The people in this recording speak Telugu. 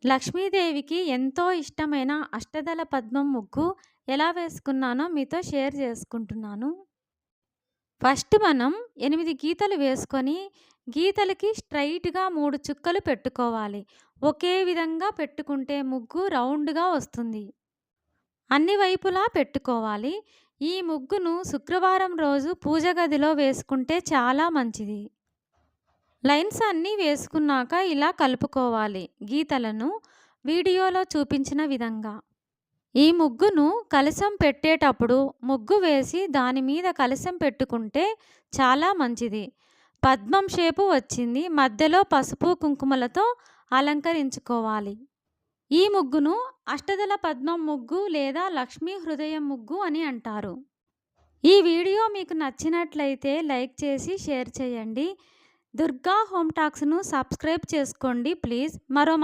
లక్ష్మీదేవికి ఎంతో ఇష్టమైన అష్టదళ పద్మం ముగ్గు ఎలా వేసుకున్నానో మీతో షేర్ చేసుకుంటున్నాను. ఫస్ట్ మనం 8 గీతలు వేసుకొని, గీతలకి స్ట్రెయిట్‌గా 3 చుక్కలు పెట్టుకోవాలి. ఒకే విధంగా పెట్టుకుంటే ముగ్గు రౌండ్‌గా వస్తుంది. అన్ని వైపులా పెట్టుకోవాలి. ఈ ముగ్గును శుక్రవారం రోజు పూజ గదిలో వేసుకుంటే చాలా మంచిది. లైన్స్ అన్నీ వేసుకున్నాక ఇలా కలుపుకోవాలి గీతలను వీడియోలో చూపించిన విధంగా. ఈ ముగ్గును కలశం పెట్టేటప్పుడు ముగ్గు వేసి దాని మీద కలశం పెట్టుకుంటే చాలా మంచిది. పద్మం షేపు వచ్చింది. మధ్యలో పసుపు కుంకుమలతో అలంకరించుకోవాలి. ఈ ముగ్గును అష్టదళ పద్మం ముగ్గు లేదా లక్ష్మీ హృదయం ముగ్గు అని అంటారు. ఈ వీడియో మీకు నచ్చినట్లయితే లైక్ చేసి షేర్ చేయండి. దుర్గా హోమ్ టాక్స్‌ను సబ్స్క్రైబ్ చేసుకోండి ప్లీజ్. మరో